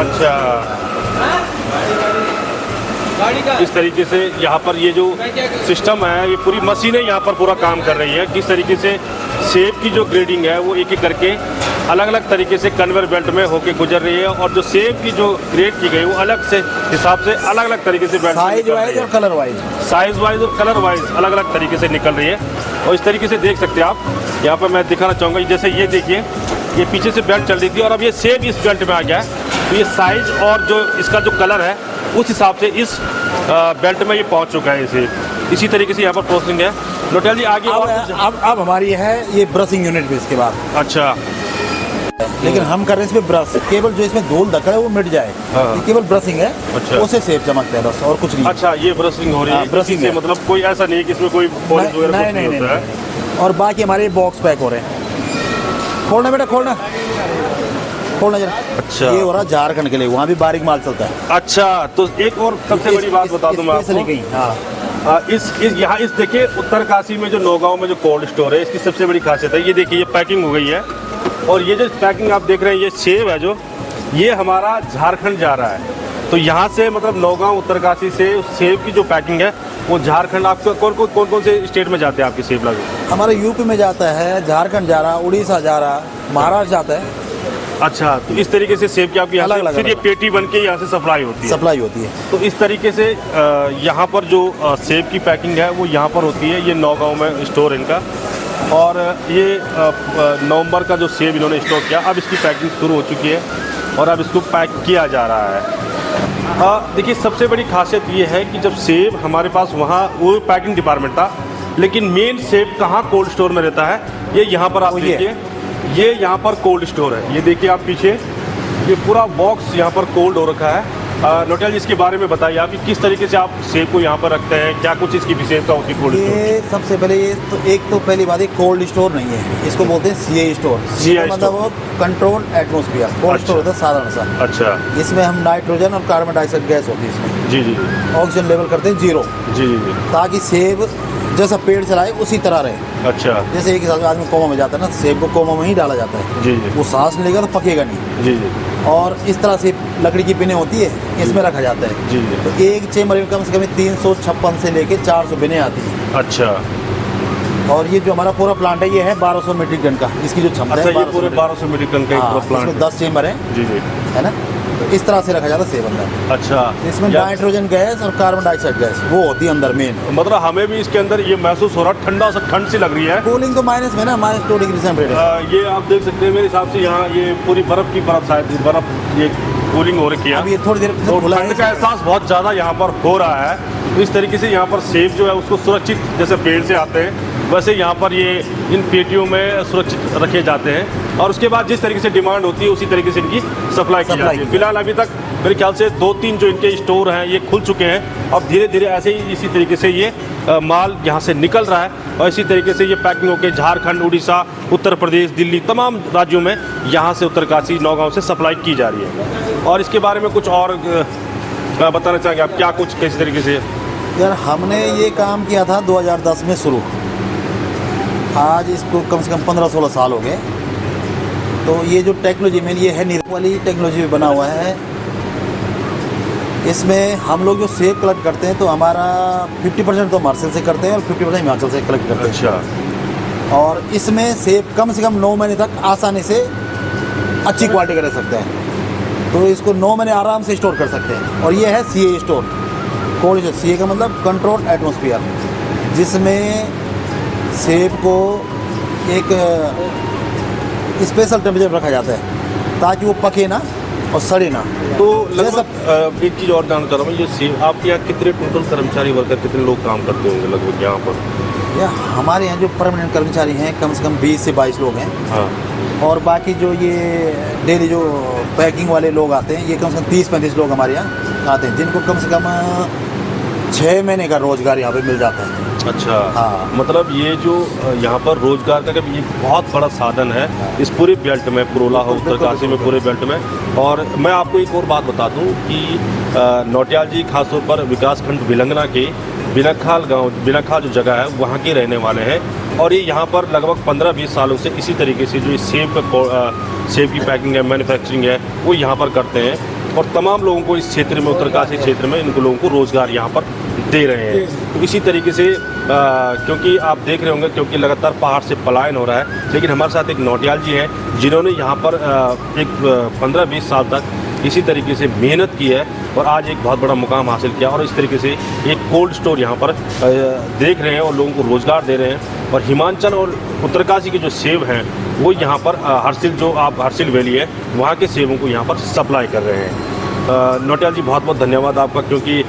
अच्छा, इस तरीके से यहाँ पर ये जो सिस्टम है, ये पूरी मशीनें यहाँ पर पूरा काम कर रही है। किस तरीके से सेब की जो ग्रेडिंग है वो एक एक करके अलग अलग तरीके से कन्वेयर बेल्ट में होके गुजर रही है, और जो सेब की जो ग्रेड की गई वो अलग से हिसाब से अलग अलग तरीके से साइज वाइज और कलर वाइज, साइज वाइज और कलर वाइज अलग अलग तरीके से निकल रही है। और इस तरीके से देख सकते हैं आप। यहाँ पर मैं दिखाना चाहूँगा, जैसे ये देखिए, ये पीछे से बेल्ट चल रही थी और अब ये सेब इस बेल्ट में आ गया है, तो ये साइज और जो इसका जो कलर है उस हिसाब से इस बेल्ट में ये पहुंच चुका है। इसे इसी तरीके से यहाँ पर प्रोसेसिंग है। नोटेल जी आगे अब हमारी है ये ब्रशिंग यूनिट भी इसके बाद। अच्छा, लेकिन हम कर रहे हैं इसमें ब्रश, केवल जो इसमें धूल धक्कड़ है वो मिट जाए। ये केवल ब्रशिंग है। अच्छा, उससे सेब चमकता है बस, और कुछ नहीं। अच्छा, ये ब्रशिंग हो रही है। ब्रशिंग से मतलब कोई ऐसा नहीं कि इसमें कोई पॉलिश वगैरह नहीं होता है। और बाकी हमारे बॉक्स पैक हो रहे हैं। खोलना बेटा, खोलना खोलना जरा। अच्छा, ये हो रहा झारखंड के लिए, वहाँ भी बारीक माल चलता है। अच्छा, तो एक और सबसे बड़ी बात बता दूं मैं आपको। हाँ, इस देखिए उत्तरकाशी में जो नौगांव में जो कोल्ड स्टोर है, इसकी सबसे बड़ी खासियत है, ये देखिए ये पैकिंग हो गई है, और ये जो पैकिंग आप देख रहे हैं, ये सेब है जो ये हमारा झारखंड जा रहा है। तो यहाँ से मतलब नौगांव उत्तरकाशी से सेब की जो पैकिंग है वो झारखंड, आपका कौन कौन से स्टेट में जाते हैं आपके सेब लागू? हमारे यूपी में जाता है, झारखंड जा रहा, उड़ीसा जा रहा, महाराष्ट्र जाता है। अच्छा, तो इस तरीके से सेब की आपकी यहाँ से फिर ये पेटी बन के यहाँ से सप्लाई होती है। तो इस तरीके से यहाँ पर जो सेब की पैकिंग है वो यहाँ पर होती है। ये नौगांव में स्टोर इनका, और ये नवंबर का जो सेब इन्होंने स्टॉक किया, अब इसकी पैकिंग शुरू हो चुकी है और अब इसको पैक किया जा रहा है। देखिए सबसे बड़ी खासियत ये है कि जब सेब हमारे पास वहाँ वो पैकिंग डिपार्टमेंट था, लेकिन मेन सेब कहाँ कोल्ड स्टोर में रहता है, ये यहाँ पर आप देखिए, ये यहाँ पर कोल्ड स्टोर है। ये देखिए आप पीछे, ये पूरा बॉक्स यहाँ पर कोल्ड हो रखा है। नोटेल जी इसके बारे में बताइए आप कि किस तरीके से आप सेब को यहाँ पर रखते हैं, क्या कुछ इसकी विशेषता होती है कोल्ड स्टोर? ये सबसे पहले ये तो पहली बात है, कोल्ड स्टोर नहीं है, इसको बोलते हैं सीए स्टोर। मतलब वो कंट्रोल एटमोस्फियर कोल्ड स्टोर होता है साधारण सा। अच्छा, इसमें हम नाइट्रोजन और कार्बन डाइऑक्साइड गैस होती है इसमें। जी जी। ऑक्सीजन लेवल करते हैं 0। जी जी, ताकि सेब जैसा पेड़ चलाए उसी तरह रहे। अच्छा, जैसे एक आदमी कोमा में जाता है ना, सेब को कोमा में ही डाला जाता है। जी जी। वो सांस लेगा तो पकेगा नहीं। जी जी। और इस तरह से लकड़ी की पिनें होती है, इसमें रखा जाता है। जी जी। तो एक चेम्बर में कम से कम 356 से लेके 400 बिनें आती हैं। अच्छा, और ये जो हमारा पूरा प्लांट है ये है 1200 मीट्रिक टन का, इसकी जो क्षमता है। अच्छा, ये पूरे 1200 मीट्रिक टन का एक पूरा प्लांट है। 10 चेम्बर है। जी जी, है ना, तो इस तरह से रखा जाता है सेब अंदर। अच्छा, इसमें नाइट्रोजन गैस और कार्बन डाइऑक्साइड गैस वो होती है अंदर मेन। मतलब हमें भी इसके अंदर ये महसूस हो रहा, ठंड सी लग रही है। कूलिंग तो माइनस में ना, -2 डिग्री सेंटीग्रेड है। ये आप देख सकते हैं मेरे हिसाब से, यहाँ ये पूरी बर्फ की परत, शायद बर्फ ये कूलिंग हो रखी है। अब ये थोड़ी देर तो ठंड का एहसास बहुत ज़्यादा यहाँ पर हो रहा है। तो इस तरीके से यहाँ पर सेब जो है उसको सुरक्षित, जैसे पेड़ से आते हैं वैसे यहाँ पर ये इन पेटियों में सुरक्षित रखे जाते हैं, और उसके बाद जिस तरीके से डिमांड होती है उसी तरीके से इनकी सप्लाई की जाती है। फिलहाल अभी तक मेरे ख्याल से 2-3 जो इनके स्टोर हैं ये खुल चुके हैं। अब धीरे धीरे ऐसे ही इसी तरीके से ये माल यहाँ से निकल रहा है, और इसी तरीके से ये पैकिंग होकर झारखंड, उड़ीसा, उत्तर प्रदेश, दिल्ली, तमाम राज्यों में यहाँ से उत्तरकाशी, नौगांव से सप्लाई की जा रही है। और इसके बारे में कुछ और बताना चाहेंगे आप, क्या कुछ किस तरीके से? यार हमने ये काम किया था 2010 में शुरू, आज इसको कम से कम 15-16 साल हो गए। तो ये जो टेक्नोलॉजी में ये है निरप वाली टेक्नोलॉजी बना हुआ है, इसमें हम लोग जो सेब कलेक्ट करते हैं तो हमारा 50% तो मार्शल से करते हैं और 50% हिमाचल से कलेक्ट करते हैं। अच्छा, और इसमें सेब कम से कम 9 महीने तक आसानी से अच्छी क्वालिटी का रह सकते हैं। तो इसको 9 महीने आराम से स्टोर कर सकते हैं। और ये है CA store, cold store. CA का मतलब कंट्रोल एटमोस्फियर, जिसमें सेब को एक स्पेशल टेम्परेचर रखा जाता है ताकि वो पके ना और सड़े ना। तो लगभग एक चीज़ और जानना चाह रहा हूँ, ये सेब आपके यहाँ कितने टोटल कर्मचारी वर्कर, कितने लोग काम करते होंगे लगभग यहाँ पर? या हमारे यहाँ जो परमानेंट कर्मचारी हैं कम से कम 20 से 22 लोग हैं। हाँ। और बाकी जो ये डेली जो पैकिंग वाले लोग आते हैं, ये कम से कम 30-35 लोग हमारे यहाँ आते हैं, जिनको कम से कम 6 महीने का रोजगार यहाँ पे मिल जाता है। अच्छा, हाँ। मतलब ये जो यहाँ पर रोजगार का ये बहुत बड़ा साधन है इस पूरे बेल्ट में, पुरोला हो, उत्तरकाशी में, पूरे बेल्ट में। और मैं आपको एक और बात बता दूं कि नौटियाल जी खासतौर पर विकासखंड भिलंगना के बिनखाल गांव, बिनखाल जो जगह है वहाँ के रहने वाले हैं, और ये यहाँ पर लगभग 15-20 सालों से इसी तरीके से जो सेब की पैकिंग है, मैन्युफैक्चरिंग है, वो यहाँ पर करते हैं। और तमाम लोगों को इस क्षेत्र में, उत्तरकाशी क्षेत्र में, इनको लोगों को रोज़गार यहाँ पर दे रहे हैं। तो इसी तरीके से क्योंकि आप देख रहे होंगे, क्योंकि लगातार पहाड़ से पलायन हो रहा है, लेकिन हमारे साथ एक नौटियाल जी हैं जिन्होंने यहाँ पर एक 15-20 साल तक इसी तरीके से मेहनत की है और आज एक बहुत बड़ा मुकाम हासिल किया, और इस तरीके से एक कोल्ड स्टोर यहाँ पर देख रहे हैं और लोगों को रोज़गार दे रहे हैं। और हिमाचल और उत्तरकाशी के जो सेब हैं वो यहाँ पर हरसिल, जो आप हरसिल वैली है, वहाँ के सेबों को यहाँ पर सप्लाई कर रहे हैं। नौटियाल जी बहुत बहुत धन्यवाद आपका, क्योंकि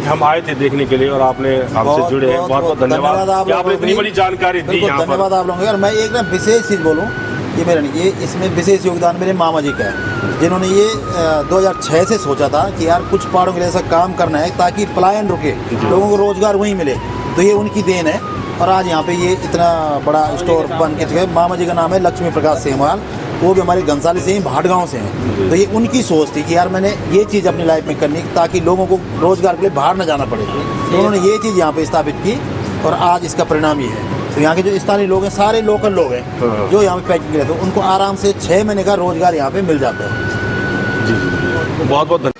हम आए थे देखने के लिए और आपने हमसे जुड़े हैं। बहुत बहुत धन्यवाद कि आपने इतनी बड़ी जानकारी दी यहाँ पर। धन्यवाद आप लोगों का। और मैं एक ना विशेष चीज़ बोलूँ, ये मेरा नहीं, ये इसमें विशेष योगदान मेरे मामा जी का है, जिन्होंने ये 2006 से सोचा था कि यार कुछ पहाड़ों के लिए ऐसा काम करना है ताकि पलायन रुके, लोगों को रोज़गार वहीं मिले। तो ये उनकी देन है और आज यहाँ पे ये इतना बड़ा स्टोर बन के चुका है। मामा जी का नाम है लक्ष्मी प्रकाश सेमवाल, वो भी हमारे घनसाली से ही, भाटगांव से हैं। तो ये उनकी सोच थी कि यार मैंने ये चीज़ अपनी लाइफ में करनी ताकि लोगों को रोज़गार के लिए बाहर ना जाना पड़े। तो उन्होंने ये चीज़ यहाँ पे स्थापित की और आज इसका परिणाम ये है। तो यहाँ के जो स्थानीय लोग हैं, सारे लोकल लोग हैं जो यहाँ पे पैकिंग करते हैं, उनको आराम से 6 महीने का रोज़गार यहाँ पे मिल जाता है। जी, बहुत बहुत धन्यवाद।